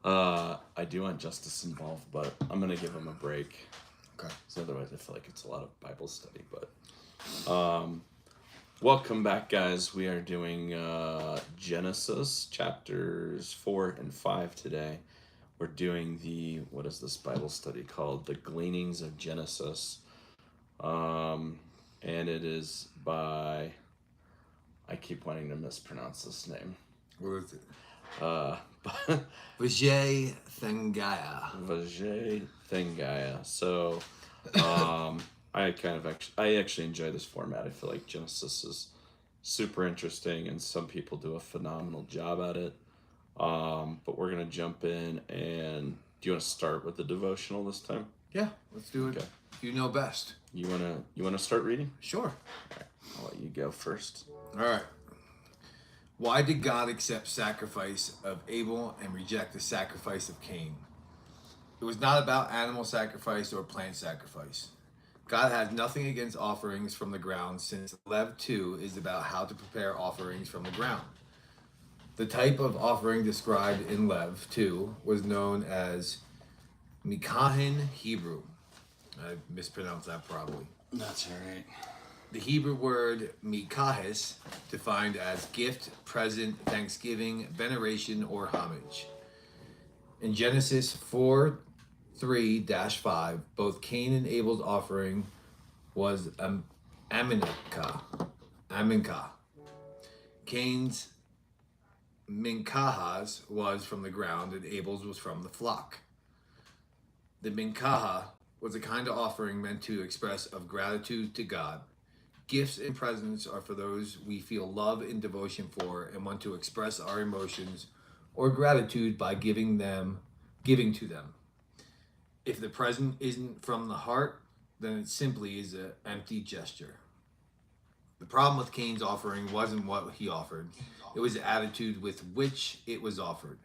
I do want justice involved, but I'm gonna give him a break. Okay. So otherwise, I feel like it's a lot of Bible study. But welcome back, guys. We are doing Genesis chapters 4 and 5 today. We're doing what is this Bible study called? The Gleanings of Genesis. And it is by, I keep wanting to mispronounce this name. What is it? Uh, Vijay Thangaya. Vijay Thangaya. So, I actually enjoy this format. I feel like Genesis is super interesting, and some people do a phenomenal job at it. But we're gonna jump in, and do you want to start with the devotional this time? Yeah, let's do it. Okay. You know best. You wanna start reading? Sure. All right, I'll let you go first. All right. Why did God accept sacrifice of Abel and reject the sacrifice of Cain? It was not about animal sacrifice or plant sacrifice. God has nothing against offerings from the ground, since Lev 2 is about how to prepare offerings from the ground. The type of offering described in Lev 2 was known as Mikahin Hebrew. I mispronounced that probably. That's all right. The Hebrew word mikahis, defined as gift, present, thanksgiving, veneration, or homage. In Genesis 4:3-5, both Cain and Abel's offering was aminka. Cain's minkahas was from the ground, and Abel's was from the flock. The minkaha was a kind of offering meant to express of gratitude to God. Gifts and presents are for those we feel love and devotion for and want to express our emotions or gratitude by giving to them. If the present isn't from the heart, then it simply is an empty gesture. The problem with Cain's offering wasn't what he offered. It was the attitude with which it was offered.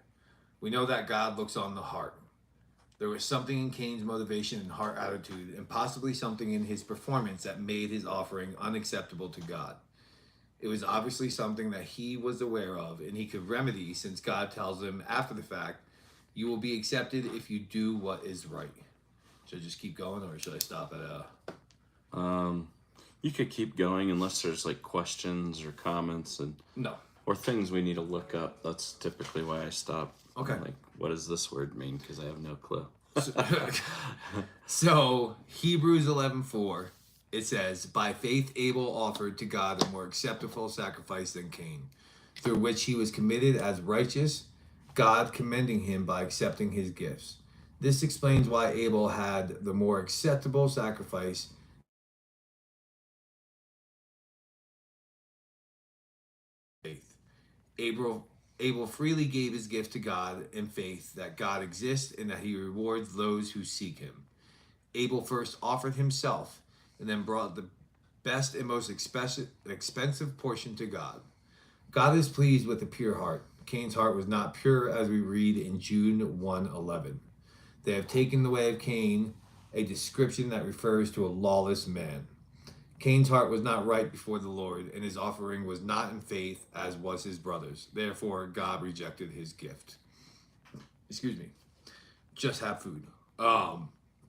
We know that God looks on the heart. There was something in Cain's motivation and heart attitude, and possibly something in his performance that made his offering unacceptable to God. It was obviously something that he was aware of, and he could remedy, since God tells him after the fact, "You will be accepted if you do what is right." Should I just keep going, or should I stop at You could keep going unless there's like questions or comments No. or things we need to look up. That's typically why I stop. Okay. Like, what does this word mean? Because I have no clue. So Hebrews 11:4, it says, "By faith Abel offered to God a more acceptable sacrifice than Cain, through which he was committed as righteous, God commending him by accepting his gifts. This explains why Abel had the more acceptable sacrifice." Faith. Abel freely gave his gift to God in faith that God exists and that he rewards those who seek him. Abel first offered himself and then brought the best and most expensive portion to God. God is pleased with a pure heart. Cain's heart was not pure, as we read in Jude 1:11. They have taken the way of Cain, a description that refers to a lawless man. Cain's heart was not right before the Lord, and his offering was not in faith, as was his brother's. Therefore, God rejected his gift. Excuse me. Just have food.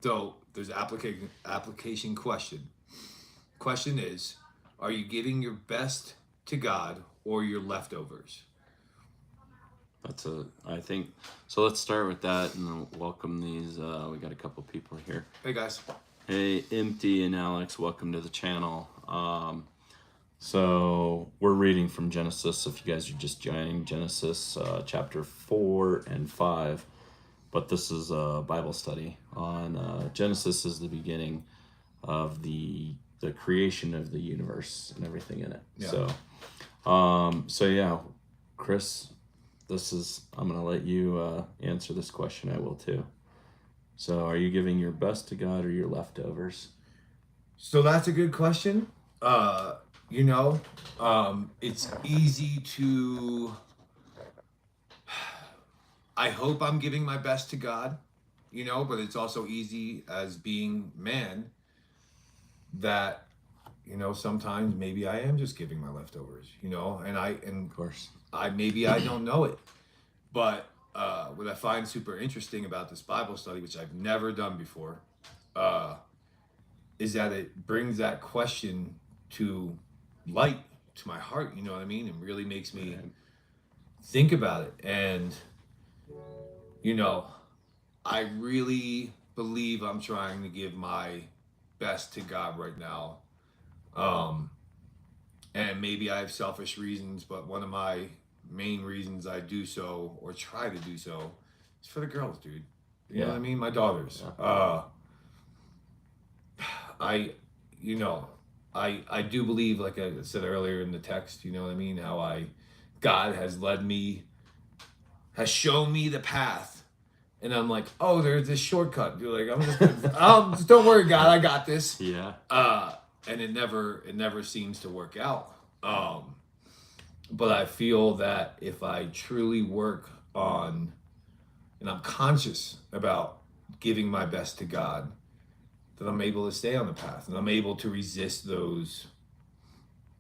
So there's application question. Question is, are you giving your best to God or your leftovers? I think, so let's start with that and then welcome these. We got a couple people here. Hey guys. Hey, Empty and Alex, welcome to the channel. So we're reading from Genesis. If you guys are just joining, Genesis chapter 4 and 5. But this is a Bible study on Genesis is the beginning of the creation of the universe and everything in it. Yeah. So yeah, Chris, I'm gonna let you answer this question. I will too. So are you giving your best to God or your leftovers? So that's a good question. It's easy to, I hope I'm giving my best to God, but it's also easy as being man that, sometimes maybe I am just giving my leftovers, and Of course. maybe I don't know it. But what I find super interesting about this Bible study, which I've never done before, uh, is that it brings that question to light to my heart. You know what I mean? And really makes me Right. think about it. And you know, I really believe I'm trying to give my best to God right now. Um, and maybe I have selfish reasons, but one of my main reasons I do so or try to do so is for the girls, dude. You know what I Yeah. mean? My daughters. Yeah. I, you know, I do believe, like I said earlier in the text, you know what I mean? How God has led me, has shown me the path. And I'm like, oh, there's this shortcut. You're like, just don't worry, God, I got this. Yeah. And it never seems to work out. But I feel that if I truly work on, and I'm conscious about giving my best to God, that I'm able to stay on the path and I'm able to resist those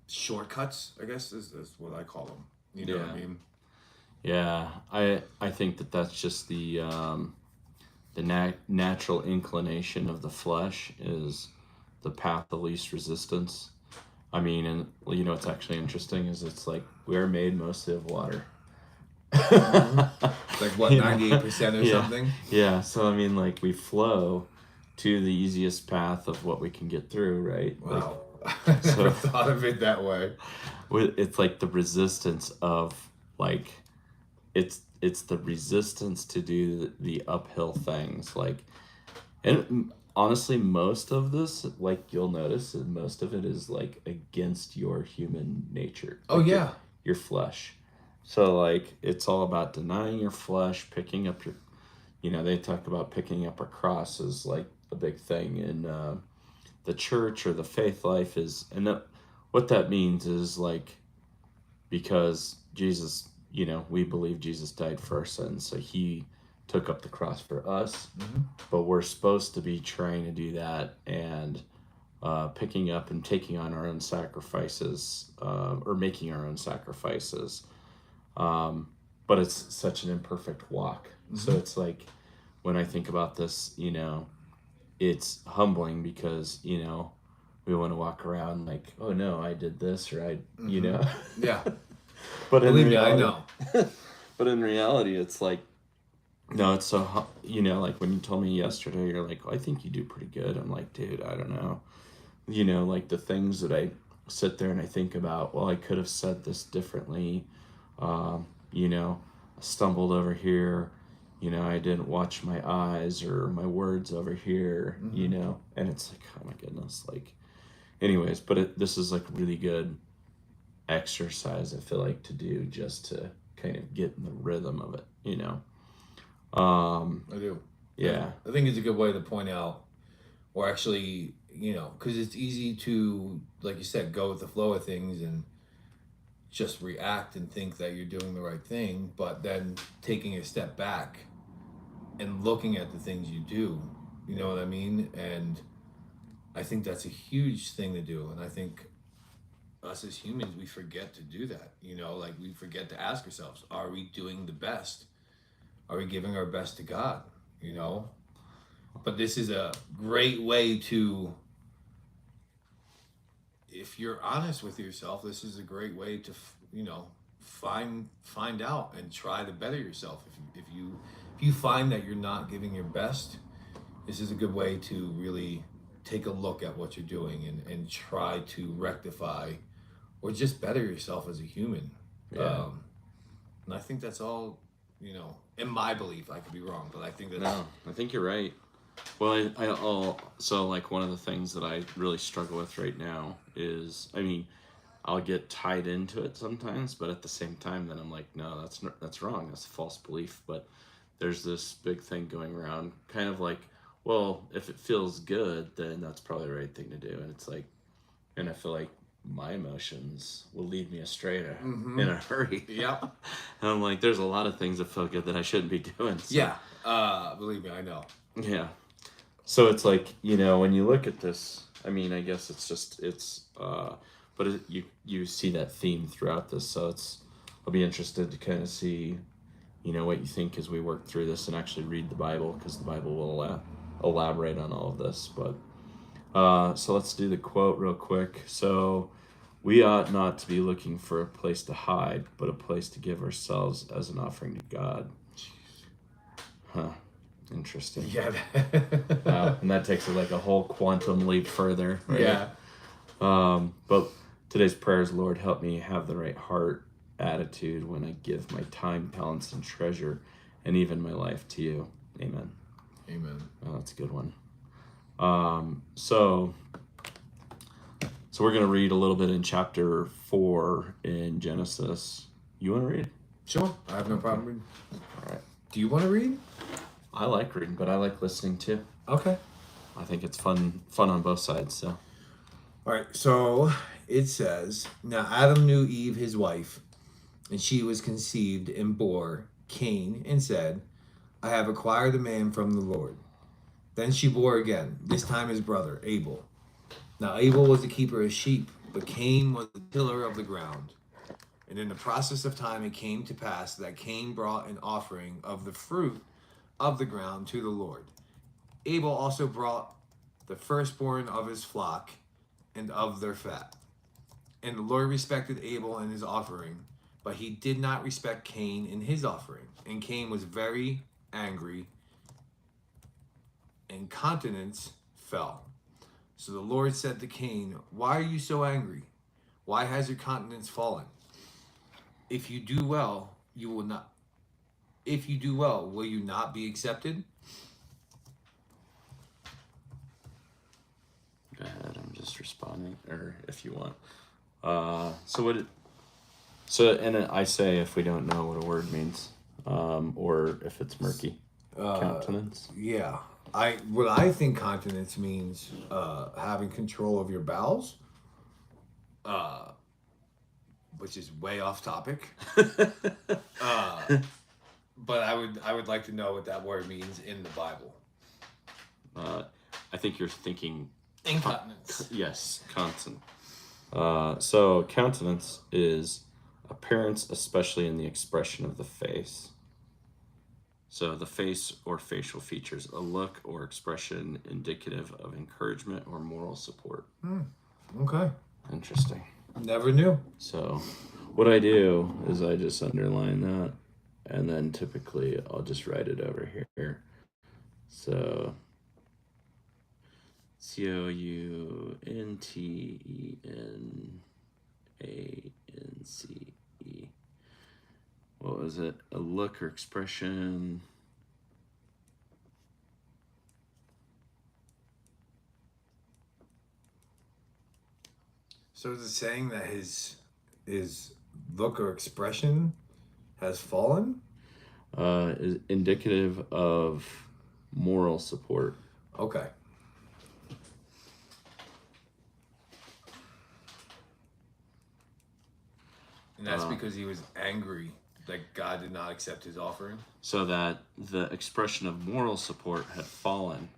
shortcuts, I guess is what I call them. You know what I Yeah. mean? Yeah. I think that that's just the natural inclination of the flesh is the path of least resistance. I mean, and what's actually interesting is it's like we're made mostly of water. Mm-hmm. Like what, 98% or Yeah, something? yeah. So I mean, like we flow to the easiest path of what we can get through, right? Wow. Like, I so never thought of it that way. it's like the resistance of like it's the resistance to do the uphill things, like, and honestly, most of this, like you'll notice, most of it is like against your human nature, Oh, like yeah. your flesh. So like it's all about denying your flesh, picking up your, they talk about picking up a cross as like a big thing in the church or the faith life is, and what that means is like because Jesus, we believe Jesus died for our sins, so he took up the cross for us, Mm-hmm. but we're supposed to be trying to do that and picking up and taking on our own sacrifices or making our own sacrifices. But it's such an imperfect walk. So Mm-hmm. it's like when I think about this, it's humbling because, we want to walk around like, oh no, I did this or Mm-hmm. Yeah. but in Believe me, I reality, know. but in reality, it's like, no, it's so, like when you told me yesterday, you're like, I think you do pretty good. I'm like, dude, I don't know. Like the things that I sit there and I think about, well, I could have said this differently. Um, I stumbled over here. I didn't watch my eyes or my words over here, Mm-hmm. and it's like, oh my goodness. Like, anyways, but this is like really good exercise, I feel like, to do just to kind of get in the rhythm of it. I do. Yeah. I think it's a good way to point out, or actually, because it's easy to, like you said, go with the flow of things and just react and think that you're doing the right thing, but then taking a step back and looking at the things you do, you know what I mean? And I think that's a huge thing to do. And I think us as humans, we forget to do that. Like we forget to ask ourselves, are we doing the best? Are we giving our best to God? You know? But this is a great way to, if you're honest with yourself, this is a great way to, find out and try to better yourself. If you find that you're not giving your best, this is a good way to really take a look at what you're doing and try to rectify or just better yourself as a human. Yeah. And I think that's all, in my belief. I could be wrong, but I think that's. No, I think you're right. Well, so like one of the things that I really struggle with right now is, I mean, I'll get tied into it sometimes, but at the same time, then I'm like, no, that's wrong. That's a false belief. But there's this big thing going around, kind of like, well, if it feels good, then that's probably the right thing to do. And it's like, and I feel like my emotions will lead me astray Mm-hmm. in a hurry. Yep. And I'm like, there's a lot of things that feel good that I shouldn't be doing. So, Yeah. Believe me, I know. yeah. So it's like, when you look at this, I mean, I guess but you see that theme throughout this. So I'll be interested to kind of see what you think as we work through this and actually read the Bible, because the Bible will elaborate on all of this. But so let's do the quote real quick. So, we ought not to be looking for a place to hide, but a place to give ourselves as an offering to God. Huh. Interesting. Yeah. And that takes it like a whole quantum leap further, right? Yeah. But today's prayers, Lord, help me have the right heart attitude when I give my time, talents, and treasure, and even my life to you. Amen. Amen. Oh, that's a good one. So we're going to read a little bit in chapter 4 in Genesis. You want to read? Sure. I have no problem reading. All right. Do you want to read? I like reading, but I like listening too. Okay. I think it's fun on both sides. So. All right. So it says, now Adam knew Eve, his wife, and she was conceived and bore Cain and said, I have acquired a man from the Lord. Then she bore again, this time his brother, Abel. Now Abel was the keeper of sheep, but Cain was the tiller of the ground. And in the process of time it came to pass that Cain brought an offering of the fruit of the ground to the Lord. Abel also brought the firstborn of his flock and of their fat. And the Lord respected Abel and his offering, but he did not respect Cain and his offering. And Cain was very angry, and countenance fell. So the Lord said to Cain, why are you so angry? Why has your countenance fallen? If you do well, you will not. If you do well, will you not be accepted? Go ahead. I'm just responding, or if you want. And I say if we don't know what a word means, or if it's murky. Countenance. Yeah. What I think continence means having control of your bowels, which is way off topic. But I would like to know what that word means in the Bible. I think you're thinking incontinence. Yes, constant. So countenance is appearance, especially in the expression of the face. So the face or facial features, a look or expression indicative of encouragement or moral support. Okay. Interesting. Never knew. So what I do is I just underline that, and then typically I'll just write it over here. So COUNTENANCE. What was it? A look or expression. So is it saying that his look or expression has fallen? Is indicative of moral support. Okay. And that's because he was angry that God did not accept his offering? So that the expression of moral support had fallen.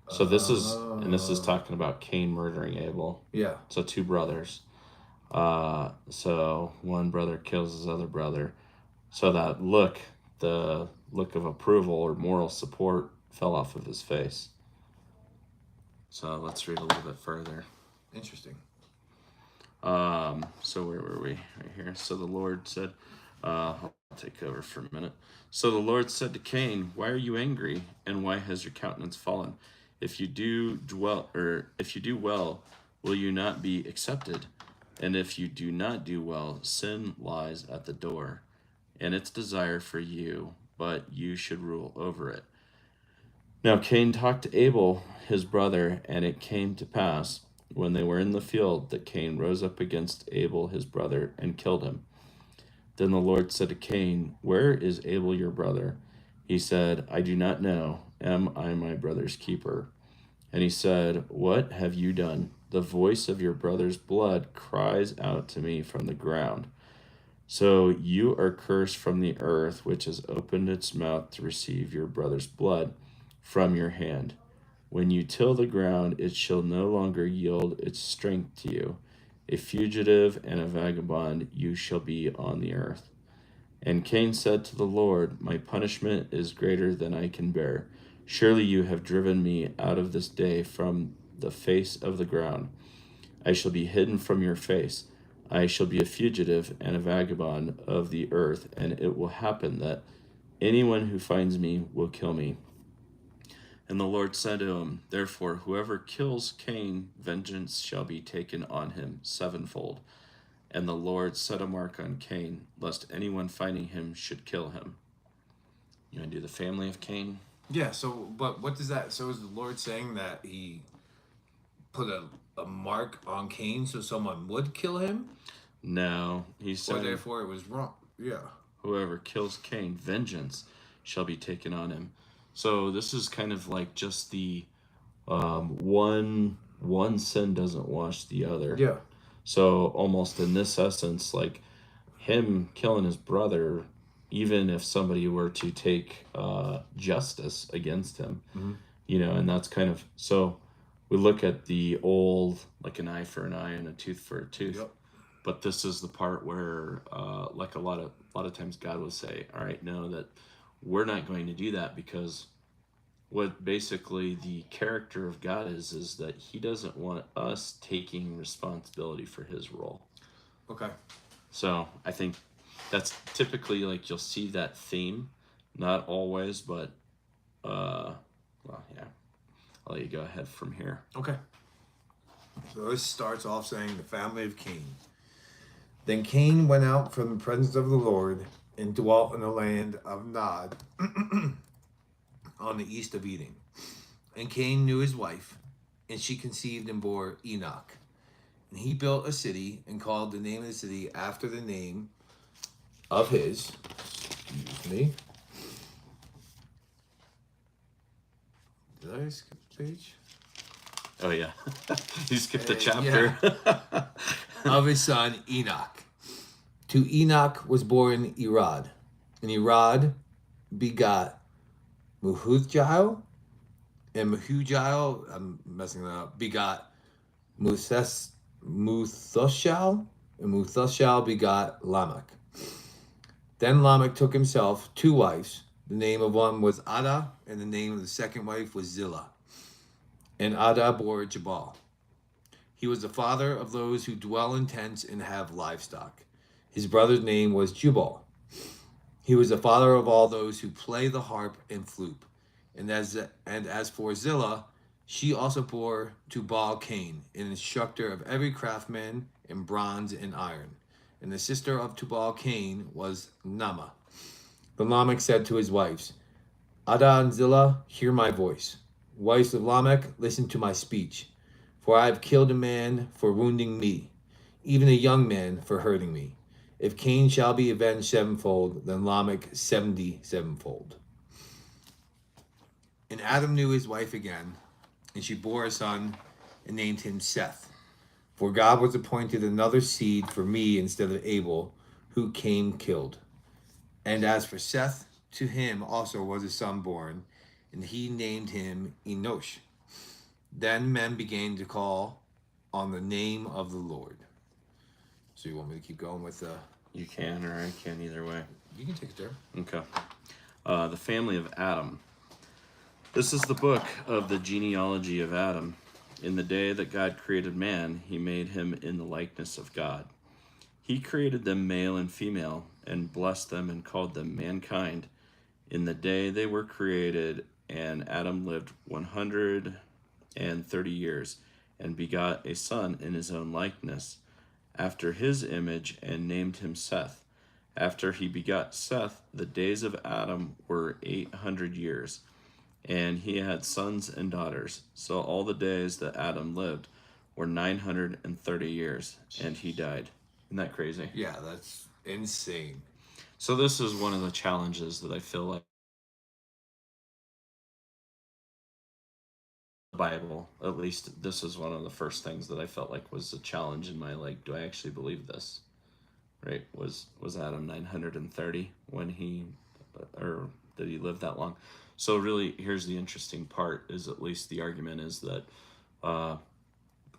So this is talking about Cain murdering Abel. Yeah. So two brothers. So one brother kills his other brother. So that the look of approval or moral support fell off of his face. So let's read a little bit further. Interesting. So where were we? Right here. So the Lord said, I'll take over for a minute. So the Lord said to Cain, why are you angry, and why has your countenance fallen? If you do well, will you not be accepted? And if you do not do well, sin lies at the door, and its desire for you, but you should rule over it. Now Cain talked to Abel, his brother, and it came to pass, when they were in the field, that Cain rose up against Abel, his brother, and killed him. Then the Lord said to Cain, where is Abel your brother? He said, I do not know. Am I my brother's keeper? And he said, what have you done? The voice of your brother's blood cries out to me from the ground. So you are cursed from the earth, which has opened its mouth to receive your brother's blood from your hand. When you till the ground, it shall no longer yield its strength to you. A fugitive and a vagabond you shall be on the earth. And Cain said to the Lord, my punishment is greater than I can bear. Surely you have driven me out of this day from the face of the ground. I shall be hidden from your face. I shall be a fugitive and a vagabond of the earth, and it will happen that anyone who finds me will kill me. And the Lord said to him, therefore, whoever kills Cain, vengeance shall be taken on him sevenfold. And the Lord set a mark on Cain, lest anyone finding him should kill him. You want to do the family of Cain? Yeah, so, but what does that, so is the Lord saying that he put a mark on Cain so someone would kill him? No, he Or said, therefore it was wrong? Yeah. whoever kills Cain, vengeance shall be taken on him. So this is kind of like just the one sin doesn't wash the other. Yeah. So almost in this essence, like him killing his brother, even if somebody were to take justice against him, and that's kind of so. We look at the old, like an eye for an eye and a tooth for a tooth. Yep. But this is the part where, like a lot of times, God will say, "All right, no, that we're not going to do that because what basically the character of God is that He doesn't want us taking responsibility for His role." Okay. So I think that's typically like you'll see that theme, not always, but well, yeah. I'll let you go ahead from here. Okay. So this starts off saying the family of Cain. Then Cain went out from the presence of the Lord and dwelt in the land of Nod on the east of Eden. And Cain knew his wife, and she conceived and bore Enoch. And he built a city and called the name of the city after the name of his, excuse me. Did I skip the page? Oh yeah, you skipped a chapter. Yeah. Of his son Enoch. To Enoch was born Irad, and Irad begot Mehujael, and Mehujael, I'm messing that up, begot Muthashal, and Muthashal begot Lamech. Then Lamech took himself 2 wives. The name of one was Ada, and the name of the second wife was Zillah. And Ada bore Jabal. He was the father of those who dwell in tents and have livestock. His brother's name was Jubal. He was the father of all those who play the harp and flute. And as for Zillah, she also bore Tubal Cain, an instructor of every craftsman in bronze and iron. And the sister of Tubal Cain was Nama. Then Lamech said to his wives, Ada and Zillah, hear my voice. Wives of Lamech, listen to my speech. For I have killed a man for wounding me, even a young man for hurting me. If Cain shall be avenged sevenfold, then Lamech 77-fold. And Adam knew his wife again, and she bore a son and named him Seth. For God was appointed another seed for me instead of Abel, who Cain killed. And as for Seth, to him also was a son born, and he named him Enosh. Then men began to call on the name of the Lord. So you want me to keep going with You can, or I can, either way. You can take it there. Okay. The family of Adam. This is the book of the genealogy of Adam. In the day that God created man, he made him in the likeness of God. He created them male and female, and blessed them and called them mankind. In the day they were created, and Adam lived 130 years, and begot a son in his own likeness, after his image, and named him Seth. After he begot Seth, the days of Adam were 800 years, and he had sons and daughters. So all the days that Adam lived were 930 years, and he died. Isn't that crazy? Yeah, that's insane. So this is one of the challenges that I feel like the Bible, at least this is one of the first things that I felt like was a challenge in my, like, do I actually believe this? Right? Was Adam 930 when he, or did he live that long? So really, here's the interesting part, is at least the argument is that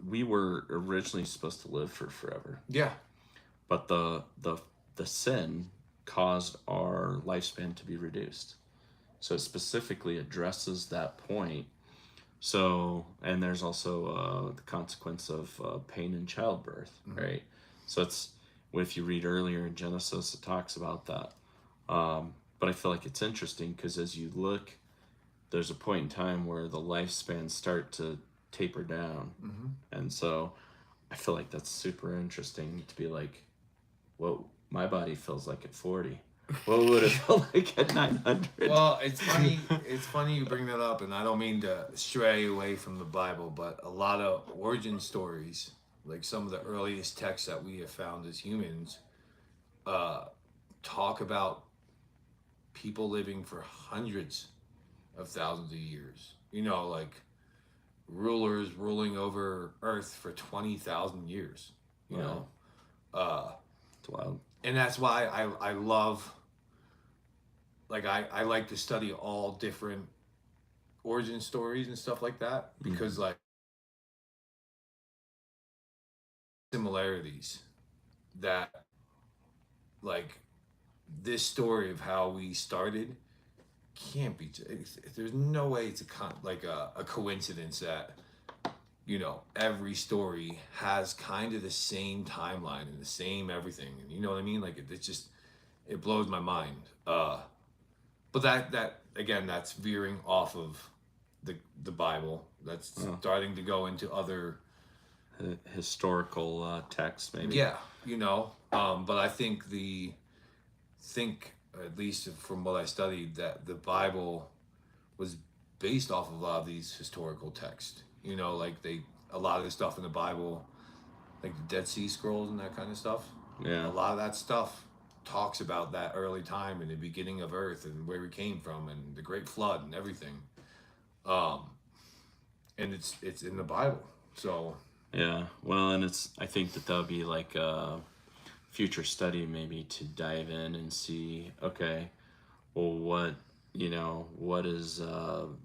we were originally supposed to live for forever. Yeah. But the sin caused our lifespan to be reduced. So it specifically addresses that point. So, and there's also the consequence of pain in childbirth, right? So it's, if you read earlier in Genesis, it talks about that. But I feel like it's interesting because as you look, there's a point in time where the lifespans start to taper down. And so I feel like that's super interesting to be like, what my body feels like at 40. What would it feel like at 900? Well, it's funny. It's funny you bring that up, and I don't mean to stray away from the Bible, but a lot of origin stories, like some of the earliest texts that we have found as humans, uh, talk about people living for hundreds of thousands of years. You know, like rulers ruling over Earth for 20,000 years. You Wow. know, uh, It's wild. and that's why I love, like, I like to study all different origin stories and stuff like that, because like similarities that, like, this story of how we started can't be, there's no way it's a coincidence that, you know, every story has kind of the same timeline and the same everything, and you know what I mean, like it's just, it blows my mind. But that again, that's veering off of the Bible. That's starting to go into other Historical text, maybe. yeah, you know. But I think at least from what I studied, that the Bible was based off of a lot of these historical texts. You know, like a lot of the stuff in the Bible, like the Dead Sea Scrolls and that kind of stuff. Yeah. A lot of that stuff talks about that early time and the beginning of Earth and where we came from and the Great Flood and everything. Um, and it's in the Bible. So Yeah. Well, and I think that would be like a future study maybe to dive in and see, okay, well, what is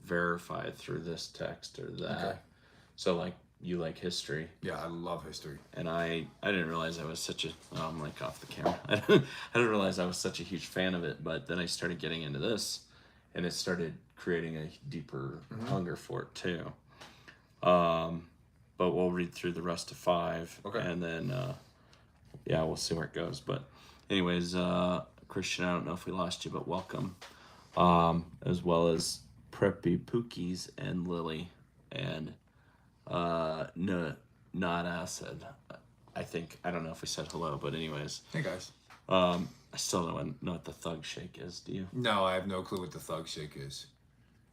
verified through this text or that. okay. So like, you like history. Yeah, I love history. And I didn't realize I was such a, oh, I'm like off the camera. I didn't realize I was such a huge fan of it, but then I started getting into this and it started creating a deeper hunger for it too. But we'll read through the rest of 5. Okay. And then, yeah, we'll see where it goes. But anyways, Christian, I don't know if we lost you, but welcome. As well as Preppy Pookies and Lily and no, not Acid. I think, I don't know if we said hello, but anyways, Hey guys. I still don't know what the thug shake is. Do you? No, I have no clue what the thug shake is.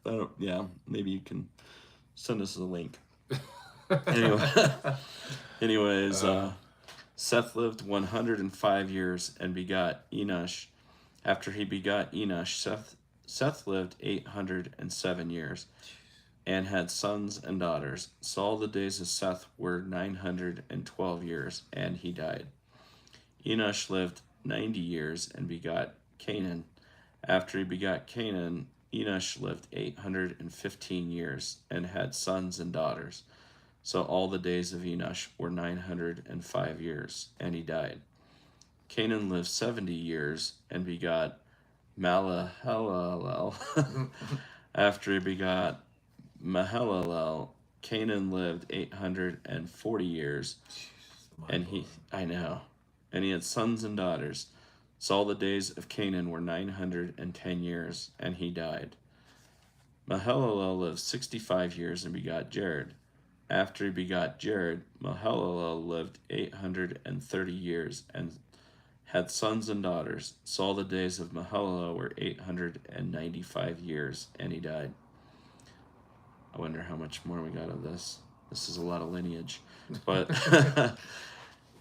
I don't. Yeah, maybe you can send us a link. Anyway, anyways, Seth lived 105 years and begot Enosh. After he begot Enosh, Seth lived 807 years and had sons and daughters. So all the days of Seth were 912 years, and he died. Enosh lived 90 years and begot Canaan. After he begot Canaan, Enosh lived 815 years and had sons and daughters. So all the days of Enosh were 905 years, and he died. Canaan lived 70 years and begot Mahalalel. After he begot Mahalalel, Canaan lived 840 years, and he had sons and daughters. So all the days of Canaan were 910 years, and he died. Mahalalel lived 65 years and begot Jared. After he begot Jared, Mahalalel lived 830 years and had sons and daughters. So all the days of Mahalalel were 895 years, and he died. I wonder how much more we got of this. This is a lot of lineage. But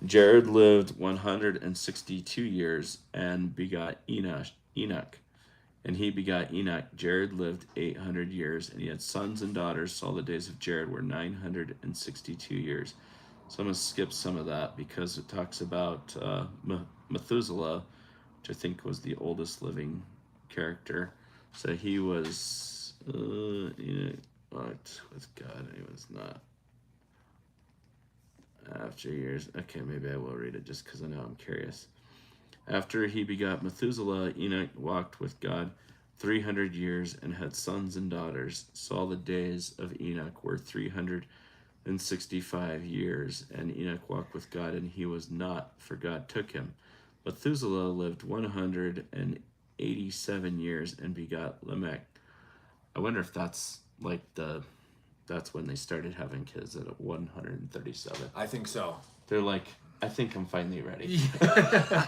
Jared lived 162 years and begot Enoch. And he begot Enoch. Jared lived 800 years, and he had sons and daughters. So all the days of Jared were 962 years. So I'm going to skip some of that because it talks about Methuselah, which I think was the oldest living character. So he was, with God, he was not. After years, okay, maybe I will read it just because I know I'm curious. After he begot Methuselah, Enoch walked with God 300 years and had sons and daughters. So all the days of Enoch were 365 years, and Enoch walked with God, and he was not, for God took him. Methuselah lived 187 years and begot Lamech. I wonder if that's like that's when they started having kids at 137. I think so. They're like, I think I'm finally ready. Yeah.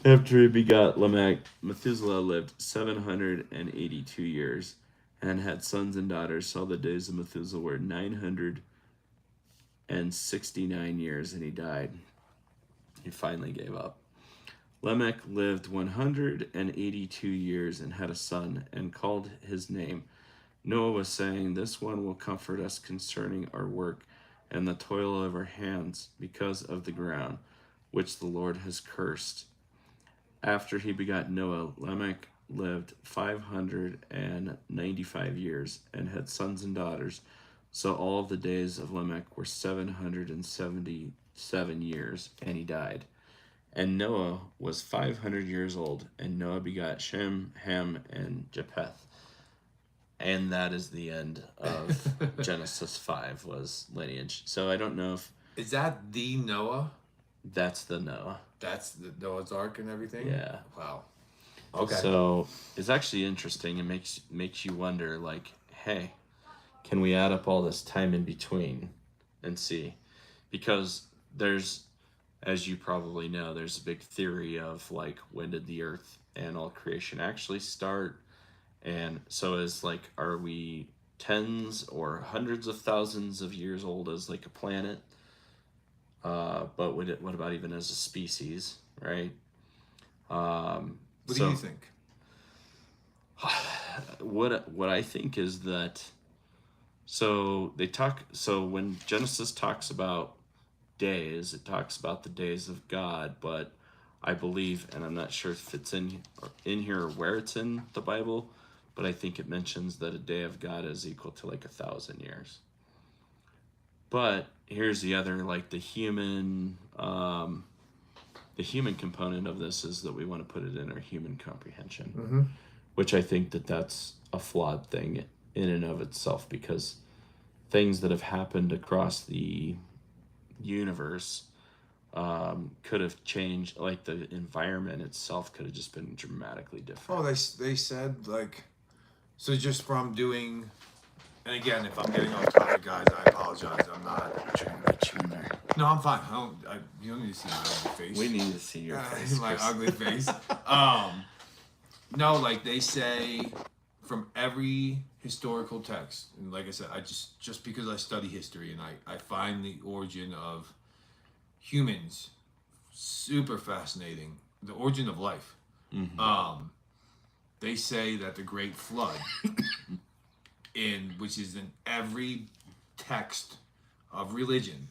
After he begot Lamech, Methuselah lived 782 years and had sons and daughters. So the days of Methuselah were 969 years, and he died. He finally gave up. Lamech lived 182 years and had a son, and called his name Noah, was saying, "This one will comfort us concerning our work and the toil of our hands, because of the ground which the Lord has cursed." After he begot Noah, Lamech lived 595 years and had sons and daughters. So all of the days of Lamech were 777 years, and he died. And Noah was 500 years old, and Noah begot Shem, Ham, and Japheth. And that is the end of Genesis 5 was lineage. So I don't know if Is that the Noah? that's the Noah. That's the Noah's Ark and everything? Yeah. Wow. Okay. So it's actually interesting. It makes you wonder, like, hey, can we add up all this time in between and see? Because there's, as you probably know, there's a big theory of like, when did the earth and all creation actually start? And so is like, are we tens or hundreds of thousands of years old as like a planet? But what about even as a species, right? What do you think? What I think is that, so when Genesis talks about days, it talks about the days of God, but I believe, and I'm not sure if it's in here or where it's in the Bible, but I think it mentions that a day of God is equal to like 1,000 years. But here's the other, like the human component of this is that we want to put it in our human comprehension, which I think that's a flawed thing in and of itself, because things that have happened across the universe could have changed, like the environment itself could have just been dramatically different. Oh, they said, like, so just from doing, and again, if I'm getting off topic, guys, I apologize. I'm not Trying to get you in there. No, I'm fine. You don't need to see my ugly face. We need to see your face. My Chris. ugly face. No, like they say from every historical text, and like I said, I just because I study history and I find the origin of humans super fascinating. The origin of life. Mm-hmm. They say that the Great Flood, which is in every text of religion,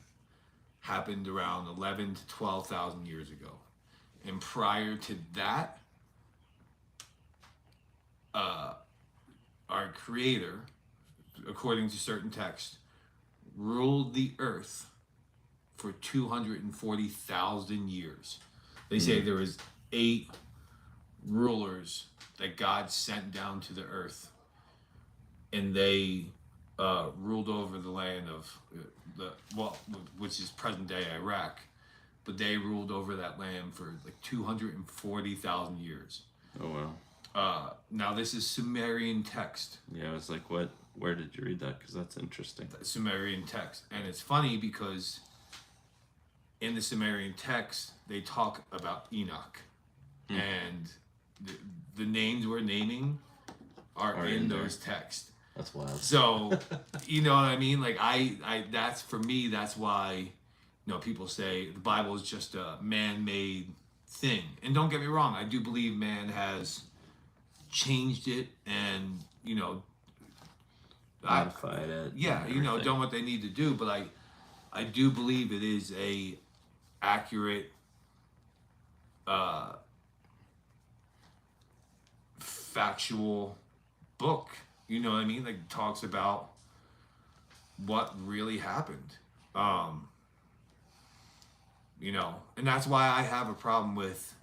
happened around 11 to 12,000 years ago, and prior to that, our Creator, according to certain texts, ruled the earth for 240,000 years. They say there was 8 rulers that God sent down to the earth, and they ruled over the land of which is present day Iraq, but they ruled over that land for like 240,000 years. Oh wow. Now this is Sumerian text. Yeah, I was like, what? Where did you read that? Because that's interesting. Sumerian text, and it's funny because in the Sumerian text they talk about Enoch, and the names we're naming are in those texts. That's wild. So, you know what I mean? Like I that's, for me, that's why, people say the Bible is just a man-made thing. And don't get me wrong, I do believe man has changed it and, Modified it. Yeah, done what they need to do, but I do believe it is a accurate factual book. You know what I mean? Like, talks about what really happened. And that's why I have a problem with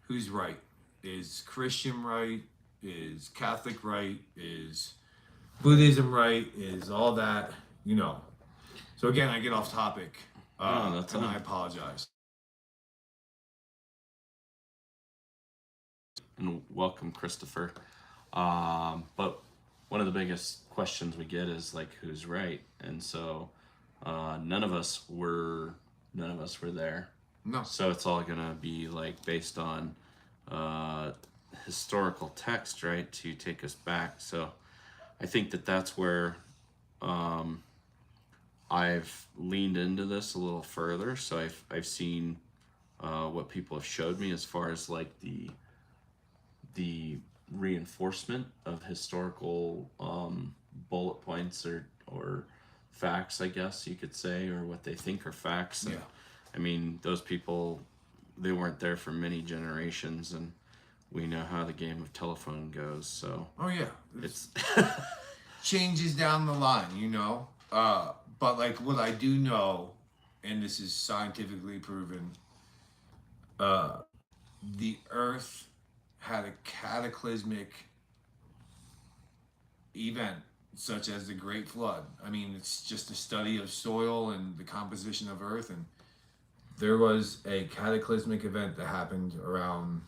who's right? Is Christian right? Is Catholic right? Is Buddhism right? Is all that, you know? So again, I get off topic, No, that's and on. I apologize. And welcome, Christopher. But one of the biggest questions we get is like, who's right? And so none of us were there. No. So it's all gonna be like based on uh, historical text, right, to take us back. So I think that that's where um, I've leaned into this a little further. So I've seen what people have showed me as far as like the reinforcement of historical bullet points or facts, I guess you could say, or what they think are facts. And, Yeah. I mean, those people, they weren't there for many generations, and we know how the game of telephone goes. So Oh yeah. it's Changes down the line, you know. But like what I do know, and this is scientifically proven, the Earth had a cataclysmic event such as the Great Flood. I mean, it's just a study of soil and the composition of Earth, and there was a cataclysmic event that happened around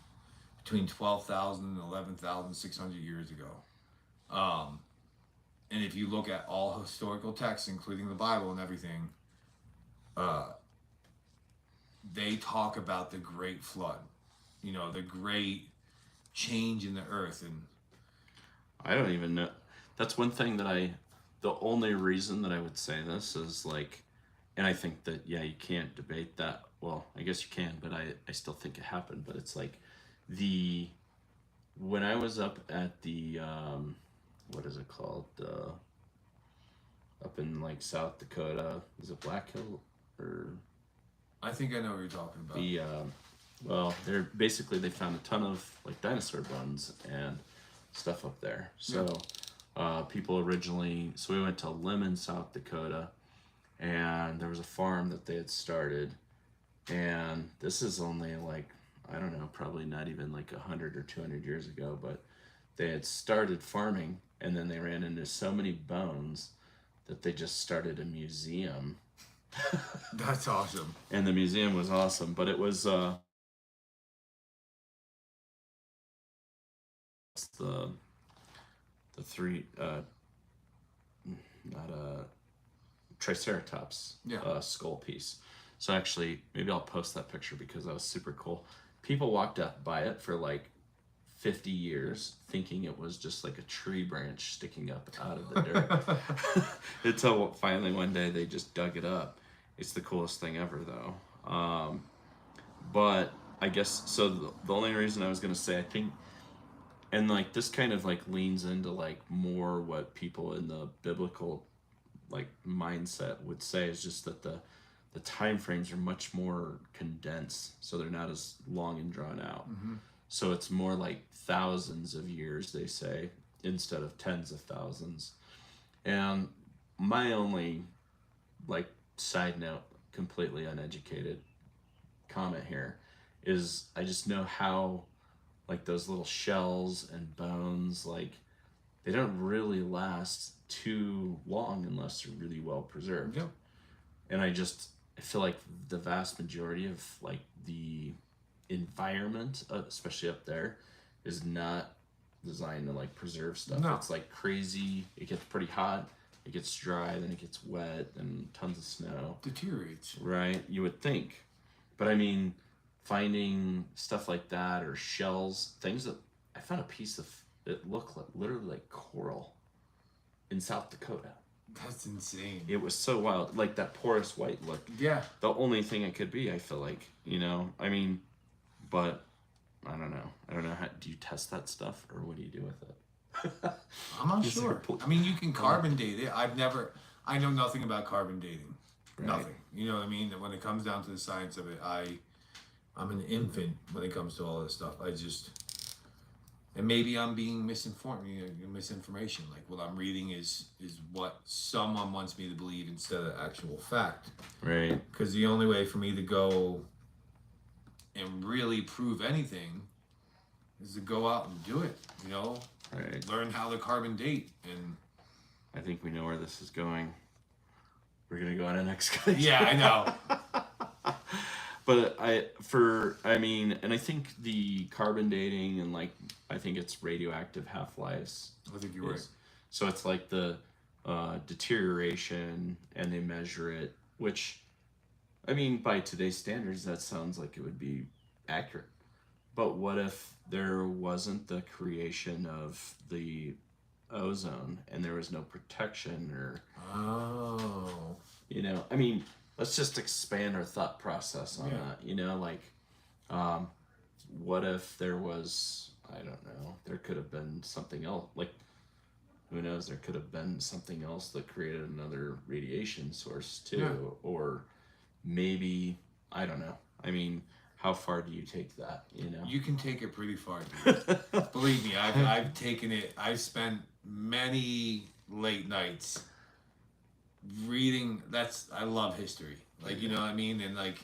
between 12,000 and 11,600 years ago. And if you look at all historical texts, including the Bible and everything, they talk about the Great Flood, you know, the great change in the earth. And I don't even know. That's one thing that the only reason that I would say this is like, and I think that, yeah, you can't debate that. Well, I guess you can, but I still think it happened. But it's like when I was up at what is it called? Up in like South Dakota, is it Black Hill or I think I know what you're talking about. well, they found a ton of like dinosaur bones and stuff up there. So people originally, so we went to Lemon, South Dakota, and there was a farm that they had started, and this is only like, I don't know, probably not even like 100 or 200 years ago, but they had started farming, and then they ran into so many bones that they just started a museum. That's awesome. And the museum was awesome, but it was the three not a triceratops skull piece. So actually, maybe I'll post that picture because that was super cool. People walked up by it for like 50 years thinking it was just like a tree branch sticking up out of the dirt. Until finally one day they just dug it up. It's the coolest thing ever though. But I guess, so the only reason I was going to say, I think, and like this kind of like leans into like more what people in the biblical like mindset would say, is just that the time frames are much more condensed, so they're not as long and drawn out. Mm-hmm. So it's more like thousands of years, they say, instead of tens of thousands. And my only like side note, completely uneducated comment here, is I just know how like those little shells and bones, like they don't really last too long unless they're really well preserved. Yep. And I feel like the vast majority of like the environment, especially up there, is not designed to like preserve stuff. No. It's like crazy. It gets pretty hot. It gets dry, then it gets wet, and tons of snow. Deteriorates. Right? You would think. But I mean, finding stuff like that, or shells, things that I found a piece of, it looked like literally like coral in South Dakota. That's insane. It was so wild, like that porous white look. Yeah. The only thing it could be, I feel like, you know. I mean, but I don't know. I don't know how. Do you test that stuff, or what do you do with it? I'm not sure. I mean, you can carbon date it. I know nothing about carbon dating. Right. Nothing. You know what I mean? When it comes down to the science of it, I'm an infant when it comes to all this stuff. And maybe I'm being misinformed, misinformation. Like what I'm reading is what someone wants me to believe instead of actual fact. Right. Because the only way for me to go and really prove anything is to go out and do it. You know, Right. learn how to carbon date and. I think we know where this is going. We're gonna go on an excursion. Yeah, I know. But and I think the carbon dating and like I think it's radioactive half-lives. I think you're right. So it's like the deterioration, and they measure it, which, I mean, by today's standards, that sounds like it would be accurate. But what if there wasn't the creation of the ozone and there was no protection or Oh. I mean, let's just expand our thought process on that. Like what if there was, I don't know, there could have been something else, like who knows, there could have been something else that created another radiation source too, or maybe, I don't know, I mean, how far do you take that? You can take it pretty far, dude. Believe me, I've taken it. I've spent many late nights reading. I love history. Like, you know what I mean? And like,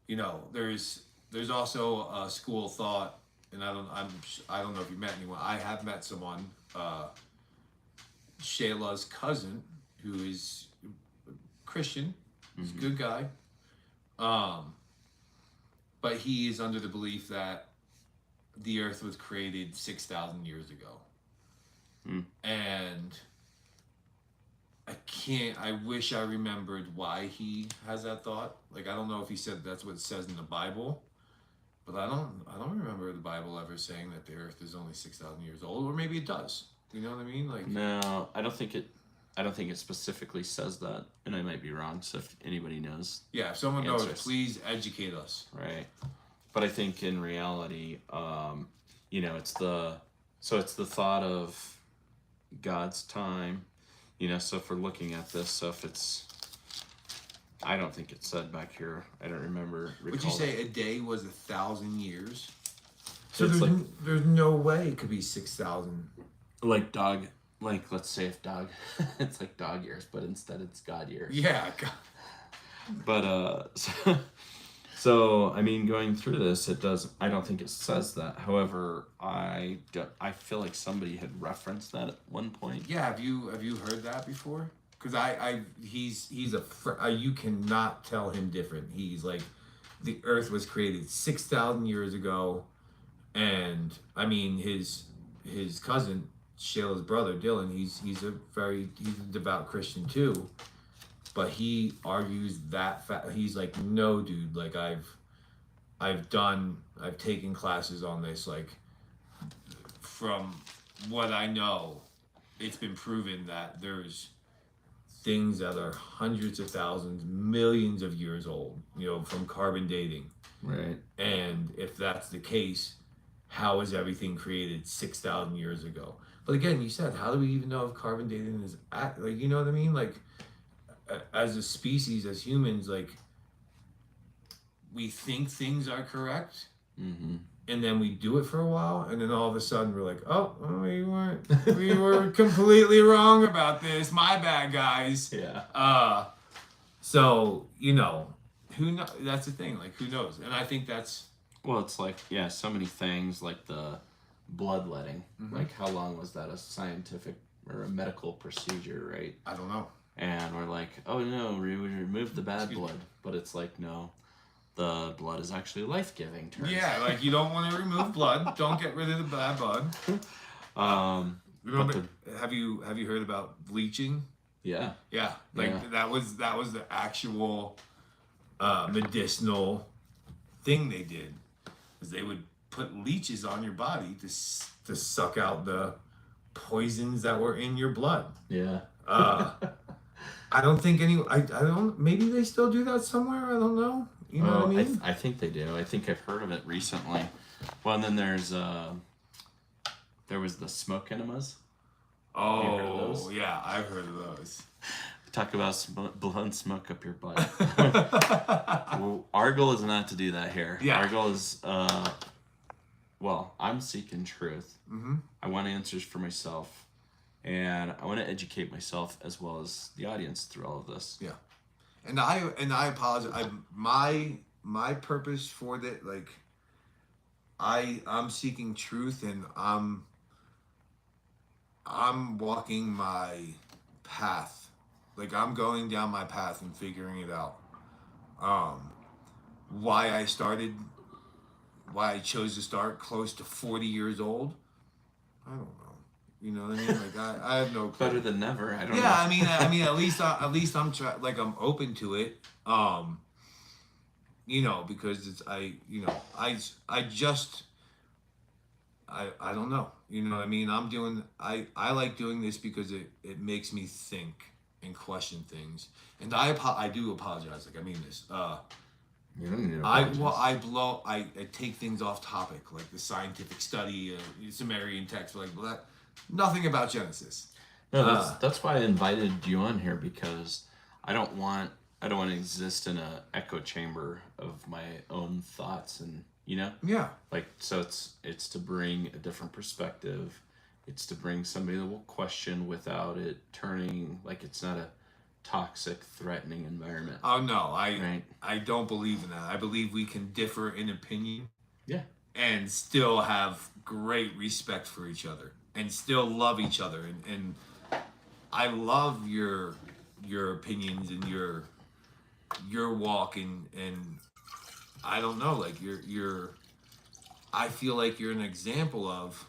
there's also a school of thought, and I don't know if you met anyone. I have met someone, Shayla's cousin, who is Christian. He's a good guy. But he is under the belief that the earth was created 6,000 years ago. And I wish I remembered why he has that thought. Like, I don't know if he said that's what it says in the Bible, but I don't remember the Bible ever saying that the earth is only 6,000 years old, or maybe it does. You know what I mean? Like, no, I don't think it specifically says that, and I might be wrong, so if anybody knows. Yeah, if someone knows, please educate us. Right. But I think in reality, it's the thought of God's time, so if we're looking at this, so if it's, I don't think it said back here, I don't remember. Would you say a day was 1,000 years? So there's no way it could be 6,000. Like dog, like let's say if dog, it's like dog years, but instead it's God years. Yeah. God. But so I mean, going through this, it does. I don't think it says that. However, I feel like somebody had referenced that at one point. Yeah. Have you heard that before? Because he's you cannot tell him different. He's like, the earth was created 6,000 years ago, and I mean his cousin, Shayla's brother Dylan, he's a devout Christian too, but he argues that he's like, no, dude, like I've taken classes on this, like from what I know, it's been proven that there's things that are hundreds of thousands, millions of years old, from carbon dating. Right. And if that's the case, how is everything created 6,000 years ago? But again, you said, how do we even know if carbon dating is like, you know what I mean? Like, as a species, as humans, like, we think things are correct, and then we do it for a while, and then all of a sudden we're like, oh, we were completely wrong about this. My bad, guys. Yeah. So, who knows? That's the thing. Like, who knows? And I think that's. Well, it's like, so many things, like the bloodletting. Like, how long was that a scientific or a medical procedure, right? I don't know. And we're like, oh no, we removed the bad blood. But it's like, no, the blood is actually life-giving. Yeah, like, you don't want to remove blood. Don't get rid of the bad blood. Remember, have you heard about bleaching? Yeah. Yeah. Like, that was the actual medicinal thing they did. Is they would put leeches on your body to suck out the poisons that were in your blood. Yeah. I don't think I don't, maybe they still do that somewhere. I don't know. You know what I mean? I think they do. I think I've heard of it recently. Well, and then there was the smoke enemas. Oh, yeah, I've heard of those. Talk about blowing smoke up your butt. Well, our goal is not to do that here. Yeah. Our goal is, I'm seeking truth. I want answers for myself, and I want to educate myself as well as the audience through all of this. Yeah, and I apologize. My purpose for that, like, I'm seeking truth, and I'm walking my path. Like I'm going down my path and figuring it out. Um, why I started, why I chose to start close to 40 years old, I don't know. You know what I mean? Like I have no Better clue. than never. I don't Yeah, know. I mean, at least like I'm open to it. Because it's I just I don't know. You know what I mean? I like doing this because it makes me think and question things. And I do apologize. Like I mean this. You don't need to I apologize. well I take things off topic like the scientific study, Sumerian text, like that. Nothing about Genesis. No, Uh, that's why I invited you on here, because I don't want I don't want to exist in a echo chamber of my own thoughts, and yeah. like, so it's to bring a different perspective. It's to bring somebody that will question without it turning like it's not a toxic, threatening environment. Oh no, Right? I don't believe in that. I believe we can differ in opinion Yeah. and still have great respect for each other and still love each other, and I love your opinions and your walk, and I don't know, like you're I feel like you're an example of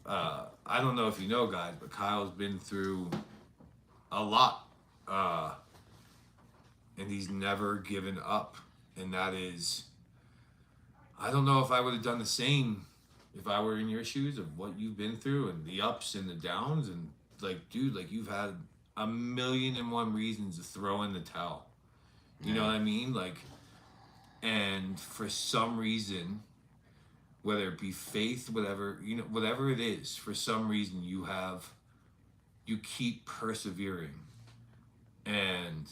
I don't know if you know guys, but Kyle's been through a lot. Uh and he's never given up, and that is, I don't know if I would have done the same if I were in your shoes of what you've been through and the ups and the downs, and like dude, like you've had a million and one reasons to throw in the towel. You know Yeah. what I mean? Like, and for some reason, whether it be faith, whatever, whatever it is, for some reason you keep persevering. And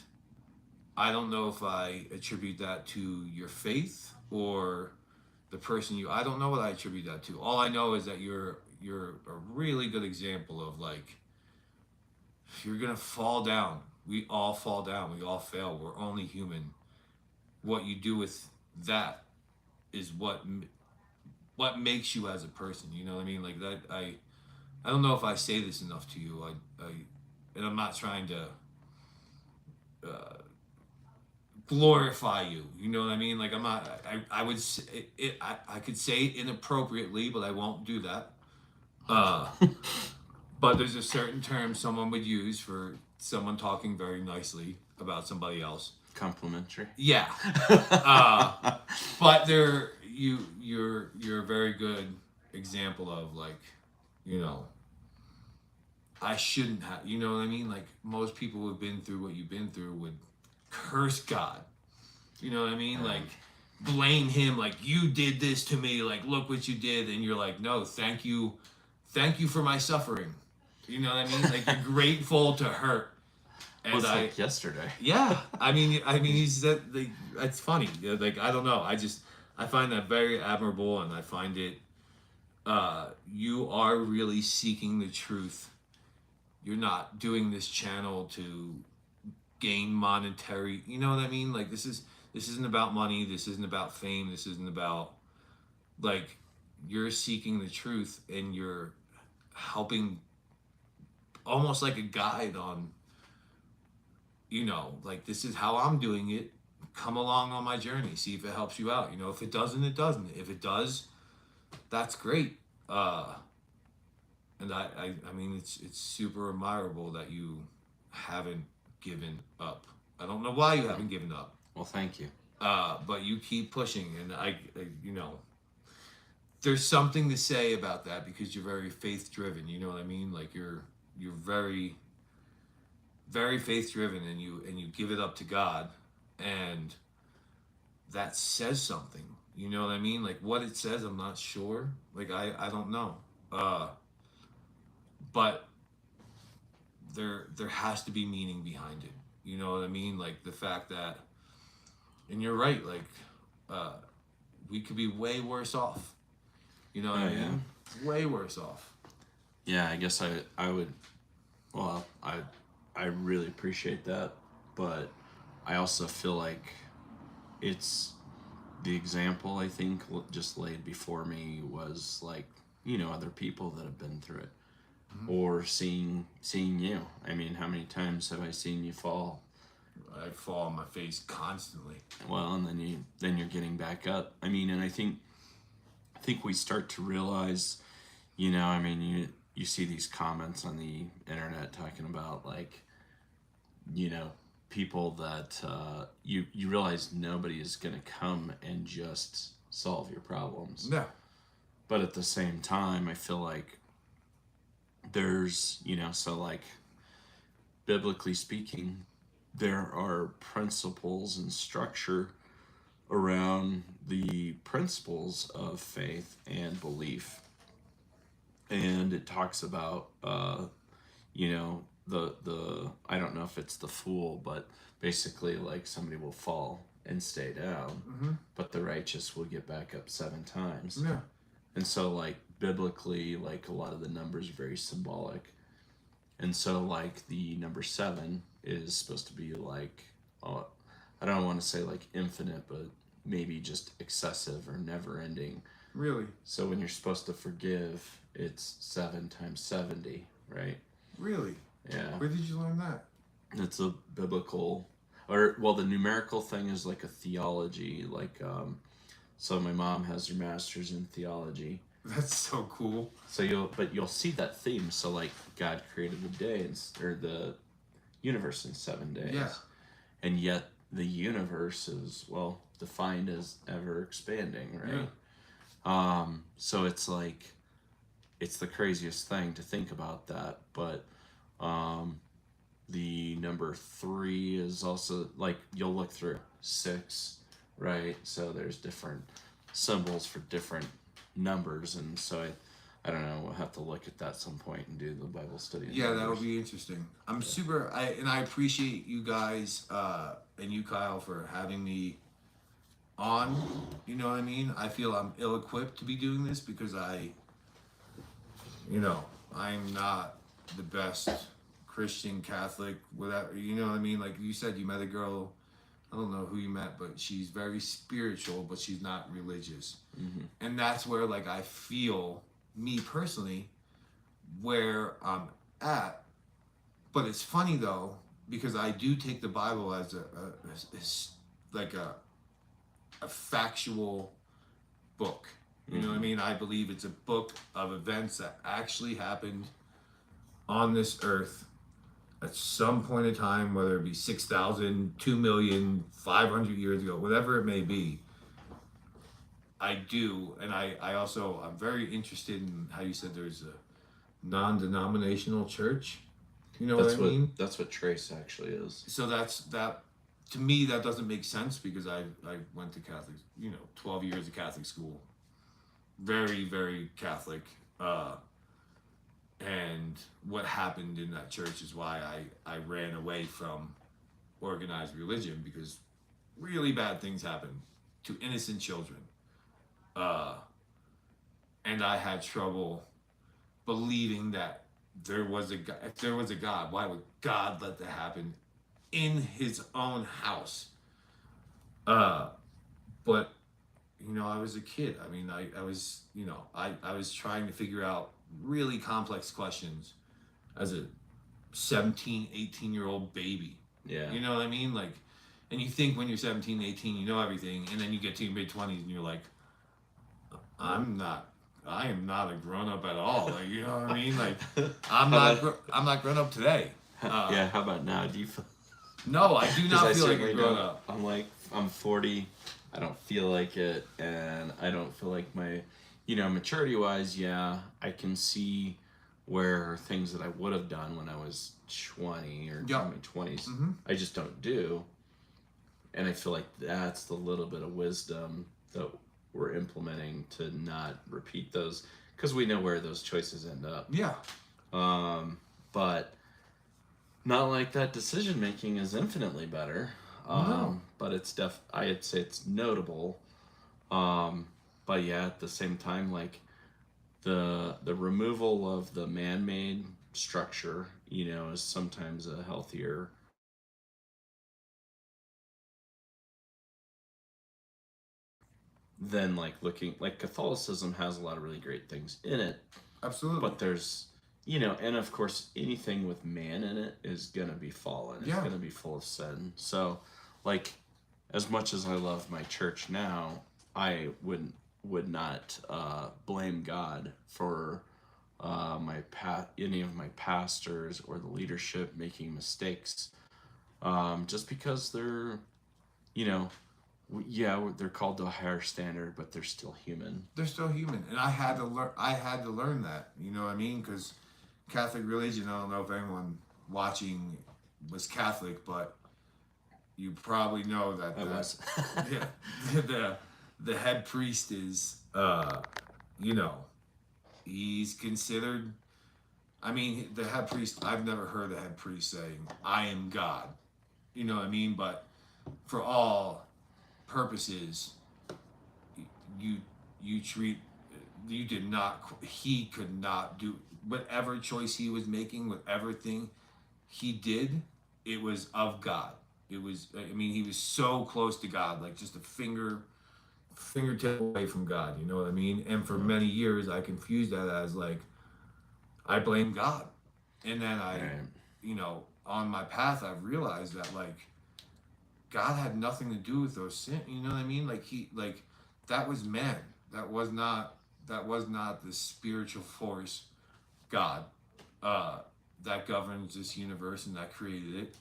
I don't know if I attribute that to your faith or the person you. I don't know what I attribute that to. All I know is that you're a really good example of, like, you're gonna fall down. We all fall down. We all fail. We're only human. What you do with that is what makes you as a person. You know what I mean? Like that. I don't know if I say this enough to you. I and I'm not trying to glorify you. You know what I mean? Like I'm not. I would say I could say it inappropriately, but I won't do that. Uh, but there's a certain term someone would use for someone talking very nicely about somebody else. Complimentary. Yeah. Uh, but you're a very good example of, like, you know, I shouldn't have. You know what I mean? Like most people who have been through what you've been through would curse God. You know what I mean? Like blame him, like you did this to me, like look what you did, and you're like, no, thank you for my suffering. You know what I mean? Like you're grateful to hurt. Well, And it's like yesterday. yeah, I mean, he said, like, it's funny. Yeah, like I don't know, I find that very admirable, and I find it. You are really seeking the truth. You're not doing this channel to gain monetary. You know what I mean? Like this isn't about money. This isn't about fame. This isn't about, like, you're seeking the truth, and you're helping, almost like a guide on, like, this is how I'm doing it. Come along on my journey. See if it helps you out. If it doesn't, it doesn't. If it does, that's great. And I mean, it's super admirable that you haven't given up. I don't know why you haven't given up. Well, thank you. But you keep pushing, and there's something to say about that, because you're very faith driven. You know what I mean? Like you're very, very faith driven, and you give it up to God, and that says something. You know what I mean? Like what it says, I'm not sure. Like I don't know. But there has to be meaning behind it. You know what I mean? Like the fact that, and you're right. Like we could be way worse off. You know what I mean? Way worse off. Yeah, I guess I would. Well, I really appreciate that, but I also feel like it's the example I think just laid before me was like, other people that have been through it, Mhm. or seeing you. I mean, how many times have I seen you fall? I fall on my face constantly. Well, and then you're getting back up. I mean, and I think we start to realize, I mean, you see these comments on the internet talking about like, you know, people that you realize nobody is going to come and just solve your problems. No. But at the same time, I feel like there's, so like biblically speaking, there are principles and structure around the principles of faith and belief. And it talks about, the I don't know if it's the fool, but basically like somebody will fall and stay down, Mm-hmm. but the righteous will get back up 7 times. Yeah. And so like biblically, like a lot of the numbers are very symbolic. And so like the number 7 is supposed to be like, uh, I don't want to say like infinite, but maybe just excessive or never ending. Really. So when you're supposed to forgive, it's 7 times 70, right? Really. Yeah. Where did you learn that? It's a biblical, or well, the numerical thing is like a theology. Like, so my mom has her master's in theology. That's so cool. So you'll see that theme. So like God created the day or the universe in 7 days. Yeah. And yet the universe is, well, defined as ever expanding, right? So it's like, it's the craziest thing to think about that. But um, the number 3 is also like, you'll look through 6, right? So there's different symbols for different numbers. And so I don't know, we'll have to look at that some point and do the Bible study. Yeah, that would be interesting. I'm super. I appreciate you guys and you, Kyle, for having me on. You know what I mean? I feel I'm ill-equipped to be doing this because I'm not the best Christian, Catholic, whatever. You know what I mean? Like you said, you met a girl. I don't know who you met, but she's very spiritual, but she's not religious. Mm-hmm. And that's where, like, I feel, me personally, where I'm at. But it's funny though, because I do take the Bible as a factual book. You know what I mean? I believe it's a book of events that actually happened on this earth at some point in time, whether it be 6,000, 2,000,000, 500 years ago, whatever it may be. I do, and I'm very interested in how you said there's a non-denominational church. You know what I mean? That's what Trace actually is. So that to me that doesn't make sense because I went to Catholic, 12 years of Catholic school, very very Catholic, and what happened in that church is why I ran away from organized religion, because really bad things happened to innocent children, and I had trouble believing that there was a God. If there was a God, why would God let that happen in His own house? But I was a kid. I mean, I was I was trying to figure out really complex questions as a 17, 18-year-old baby. Yeah. You know what I mean? Like, and you think when you're 17, 18, you know everything, and then you get to your mid-20s and you're like, I am not a grown-up at all. Like, you know what I mean? Like, I'm not grown up today. Yeah, how about now? Do you feel... No, I do not feel like a grown-up. I'm 40. I don't feel like it, and I don't feel like my, maturity-wise, yeah, I can see where things that I would have done when I was 20 or in my 20s, I just don't do. And I feel like that's the little bit of wisdom that we're implementing to not repeat those, because we know where those choices end up. Yeah. But not like that decision making is infinitely better. No. But it's I'd say it's notable. But yeah, at the same time, like the removal of the man-made structure, is sometimes a healthier then like looking like Catholicism has a lot of really great things in it, Absolutely. but there's and of course anything with man in it is gonna be fallen. It's Yeah. gonna be full of sin. So, like, as much as I love my church now, I would not blame God for any of my pastors or the leadership making mistakes, just because they're you know they're called to a higher standard, but they're still human. They're still human, and I had to learn. I had to learn that. You know what I mean? Because Catholic religion. I don't know if anyone watching was Catholic, but you probably know that I was. yeah, the head priest is you know, he's considered. I mean, the head priest. I've never heard the head priest saying, "I am God." You know what I mean? But for all purposes, you you treat you did not. He could not do whatever choice he was making, whatever thing he did. It was of God. It was. I mean, he was so close to God, like just a fingertip away from God. You know what I mean? And for many years, I confused that as like I blame God, and then Right. on my path, I've realized that like God had nothing to do with those sins. You know what I mean? Like that was man. That was not. That was not the spiritual force, God, that governs this universe and that created it.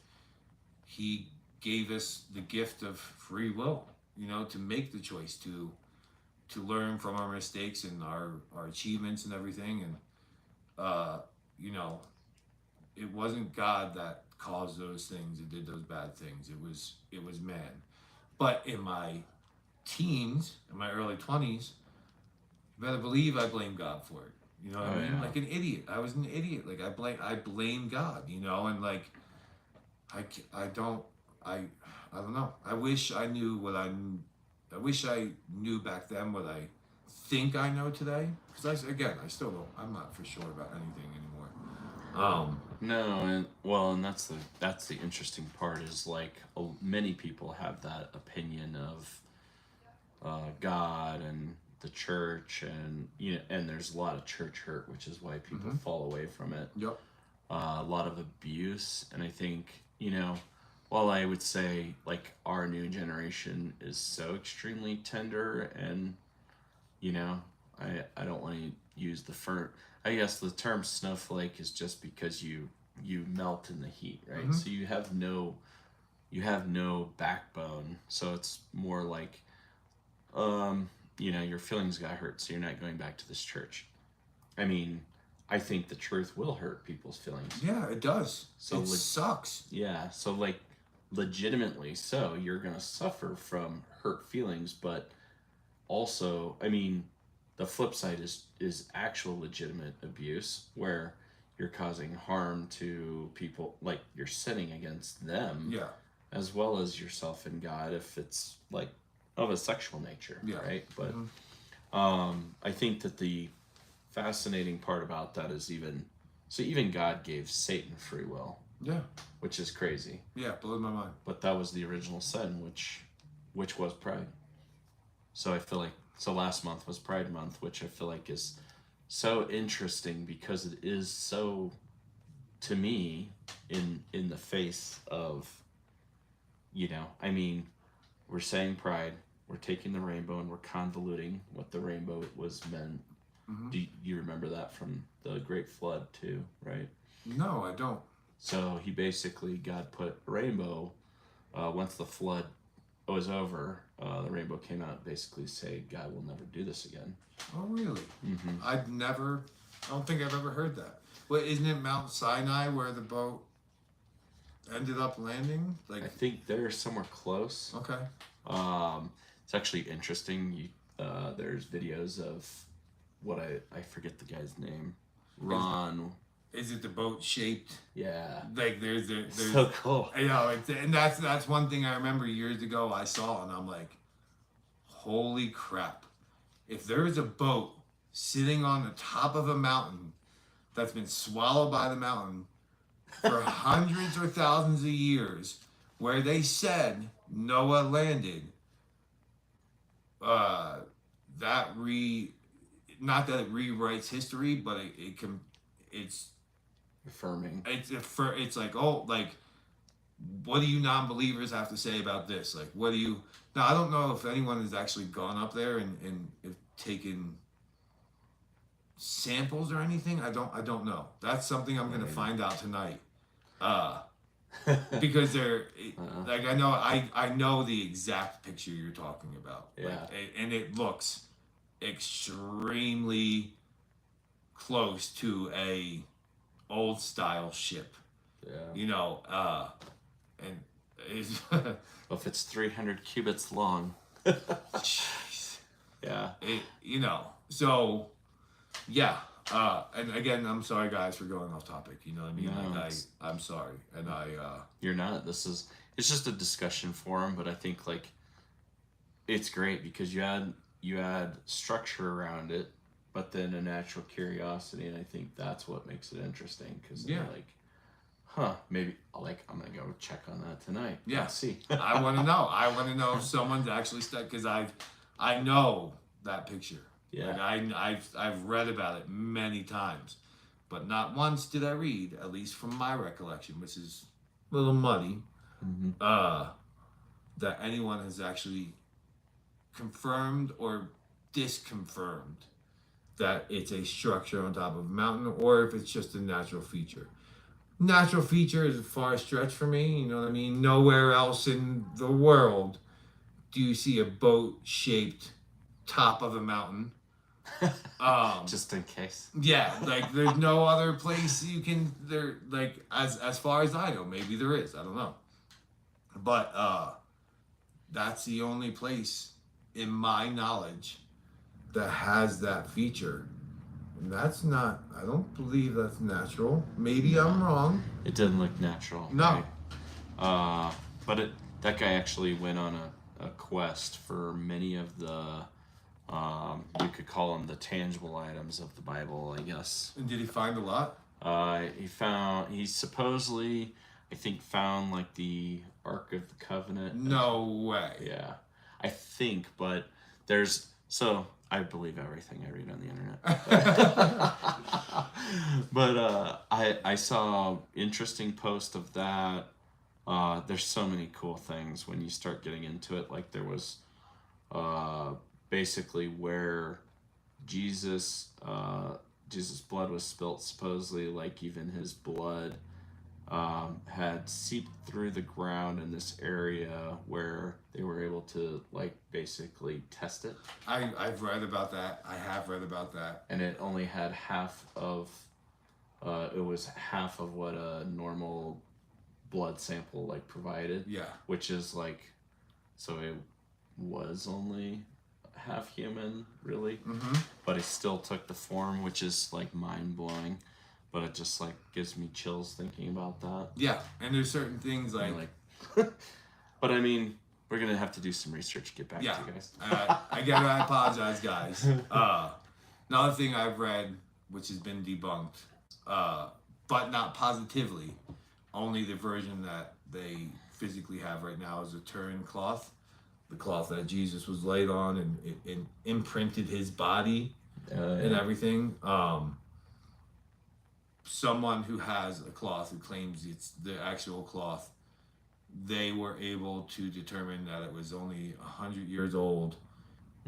He gave us the gift of free will, to make the choice to learn from our mistakes and our achievements and everything. And you know, it wasn't God that caused those things and did those bad things. It was man. But in my teens, in my early 20s, you better believe I blame God for it. You know what I Oh mean? yeah. Like an idiot. I was an idiot. Like I blame God. And like I don't I don't know. I wish I knew what I wish I knew back then what I think I know today. Because I still don't. I'm not for sure about anything anymore. No, and that's the interesting part is like many people have that opinion of God and the church, and and there's a lot of church hurt, which is why people Mm-hmm. fall away from it. Yep. A lot of abuse, and I think while I would say like our new generation is so extremely tender, and you know, I don't want to use the I guess the term snowflake is just because you melt in the heat, right? Mm-hmm. So you have no backbone. So it's more like your feelings got hurt, so you're not going back to this church. I mean, I think the truth will hurt people's feelings. Yeah, it does. So It sucks. yeah, so like legitimately, so you're gonna suffer from hurt feelings, but also, I mean, the flip side is actual legitimate abuse where you're causing harm to people, like you're sinning against them Yeah. as well as yourself and God if it's like of a sexual nature, Yeah. right? But Mm-hmm. I think that the fascinating part about that is even God gave Satan free will, Yeah. which is crazy. Yeah. Blows my mind. But that was the original sin, which was pride. So I feel like last month was Pride Month, which I feel like is so interesting because it is so, to me, in the face of I mean, we're saying pride, we're taking the rainbow and we're convoluting what the rainbow was meant. Mm-hmm. Do you remember that from the Great Flood too, right? No, I don't. So God put a rainbow. Once the flood was over, the rainbow came out, basically say God will never do this again. Oh, really? Mm-hmm. I don't think I've ever heard that. Well, isn't it Mount Sinai where the boat ended up landing? Like, I think they're somewhere close. okay. It's actually interesting. There's videos of what I forget the guy's name. Ron. Is it the boat shaped? Yeah. Like there's So cool. and that's one thing I remember years ago I saw, and I'm like, holy crap! If there is a boat sitting on the top of a mountain that's been swallowed by the mountain for hundreds or thousands of years, where they said Noah landed, that not that it rewrites history, but it can, it's Affirming. it's like, oh, like, what do you non-believers have to say about this? Like, what do you, now I don't know if anyone has actually gone up there and if taken samples or anything. I don't know. That's something I'm gonna find out tonight. Uh because they're like, I know the exact picture you're talking about. Yeah. Like, and it looks extremely close to a old style ship. Yeah. You know, and it's Well, if it's 300 cubits long. jeez. Yeah. You know, so yeah. And again, I'm sorry guys for going off topic. You know what I mean? No, Like, I'm sorry, and You're not. It's just a discussion forum, but I think like it's great because you add structure around it, but then a natural curiosity, and I think that's what makes it interesting. Because Yeah. like, huh, maybe like I'm gonna go check on that tonight. Yeah. Let's see. I want to know. I want to know if someone's actually stuck, because I know that picture. Yeah. Like, I've read about it many times, but not once did I read, at least from my recollection, which is a little muddy, Mm-hmm. that anyone has actually confirmed or disconfirmed that it's a structure on top of a mountain, or if it's just a natural feature. Natural feature is a far stretch for me. You know what I mean? Nowhere else in the world do you see a boat-shaped top of a mountain. Just in case. Yeah, like there's no other place you can, there, like, as far as I know, maybe there is. I don't know, but that's the only place in my knowledge that has that feature. And that's not, I don't believe that's natural. Maybe I'm wrong. It didn't look natural. No. Right? But that guy actually went on a quest for many of the, you could call them the tangible items of the Bible, I guess. And did he find a lot? He supposedly, I think, found like the Ark of the Covenant. No way. Yeah, I think, but so I believe everything I read on the internet. But I saw interesting post of that. There's so many cool things when you start getting into it. Like there was basically where Jesus blood was spilt, supposedly, like even his blood had seeped through the ground in this area where they were able to like basically test it. I've read about that. I have read about that. And it only had half of it was half of what a normal blood sample like provided. Yeah. Which is like, so it was only half human, really. Mm-hmm. But it still took the form, which is like mind blowing. But it just like gives me chills thinking about that. Yeah, and there's certain things like but I mean, we're gonna have to do some research to get back to you guys. I apologize, guys. Another thing I've read, which has been debunked, but not positively, only the version that they physically have right now is a Turin cloth, the cloth that Jesus was laid on and it imprinted his body and everything. Someone who has a cloth, who claims it's the actual cloth, they were able to determine that it was only 100 years old.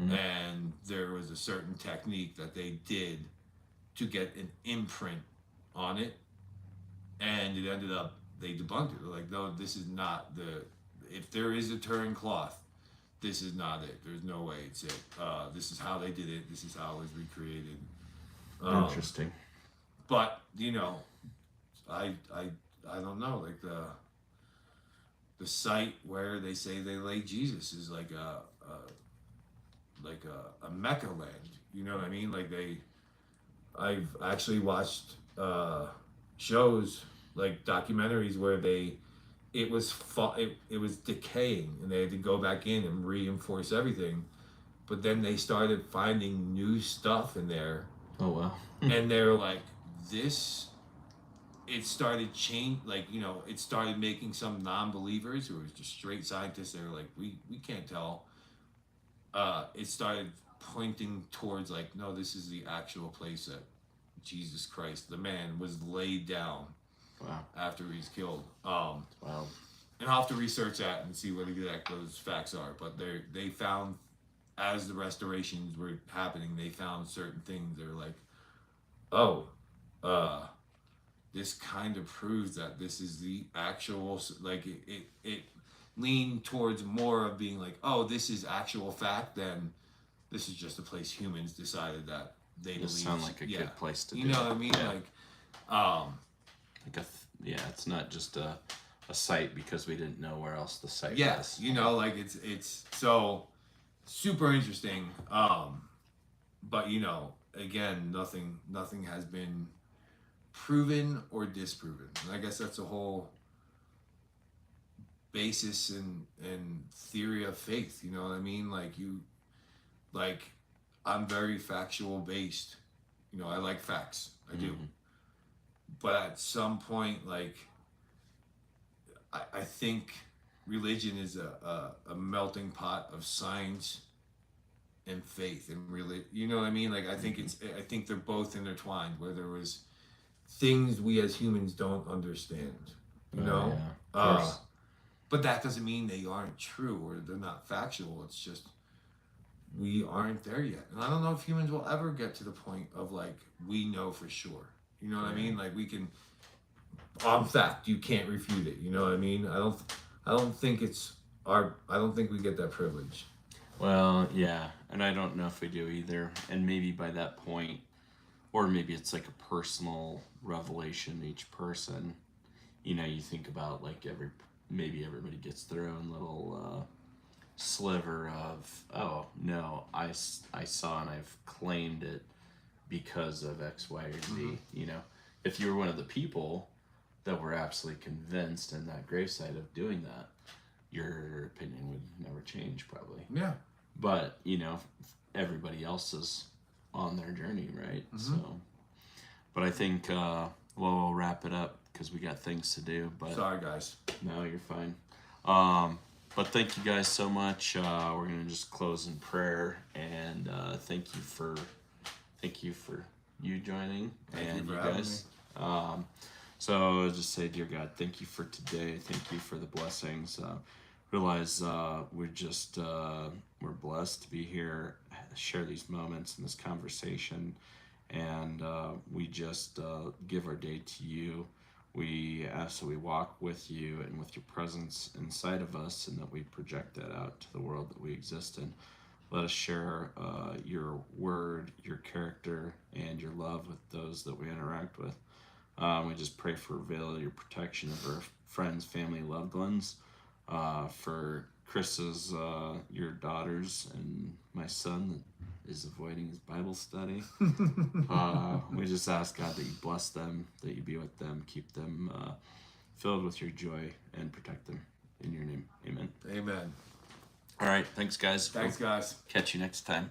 Mm-hmm. And there was a certain technique that they did to get an imprint on it, and it ended up, they debunked it. They're like, no, this is not if there is a Turin cloth, this is not it. There's no way it's it. This is how they did it. This is how it was recreated. Interesting. But you know, I don't know. Like the site where they say they laid Jesus is like a Mecca land. You know what I mean? Like I've actually watched shows, like documentaries, where it was decaying and they had to go back in and reinforce everything. But then they started finding new stuff in there. Oh wow. And they were like, it started it started making some non-believers who were just straight scientists. They were like, we can't tell it started pointing towards like, no, this is the actual place that Jesus Christ, the man, was laid down Wow. after he's killed. Wow. And I'll have to research that and see what exact those facts are. But they found, as the restorations were happening, they found certain things. They're like, oh, this kind of proves that this is the actual, like it leaned towards more of being like, oh, this is actual fact than this is just a place humans decided that they believe. Sound like a good place to you do know it. what I mean? Yeah. Like, Yeah, it's not just a site because we didn't know where else the site yes, was. you know, like it's so super interesting. But you know, again, nothing has been proven or disproven. And I guess that's a whole basis and theory of faith. You know what I mean? Like I'm very factual based. You know, I like facts. I do. But at some point, like I think religion is a melting pot of science and faith and really, you know what I mean? Like I think they're both intertwined, where there was things we as humans don't understand, you know. Yeah, of course. But that doesn't mean they aren't true or they're not factual. It's just we aren't there yet, and I don't know if humans will ever get to the point of like we know for sure. You know what I mean? Like we can, on fact, you can't refute it. You know what I mean? I don't think it's our. I don't think we get that privilege. Well, yeah, and I don't know if we do either. And maybe by that point, or maybe it's like a personal revelation to each person. You know, you think about like maybe everybody gets their own little sliver of, oh no, I saw and I've claimed it because of X, Y, or Z. You know, if you were one of the people that were absolutely convinced in that gravesite of doing that, your opinion would never change probably. Yeah. But you know, everybody else is on their journey, right? So, but I think we'll wrap it up because we got things to do. But sorry, guys. No, you're fine. But thank you guys so much. We're gonna just close in prayer and thank you for you joining and you guys. So I'll just say, dear God, thank you for today. Thank you for the blessings. Realize we're blessed to be here, share these moments in this conversation, and we just give our day to you. We ask that we walk with you and with your presence inside of us, and that we project that out to the world that we exist in. Let us share your word, your character, and your love with those that we interact with. We just pray for your protection of our friends, family, loved ones. For Chris's, your daughters, and my son that is avoiding his Bible study. We just ask God that you bless them, that you be with them, keep them filled with your joy, and protect them. In your name, amen. Amen. All right, thanks, guys. Thanks, guys. Catch you next time.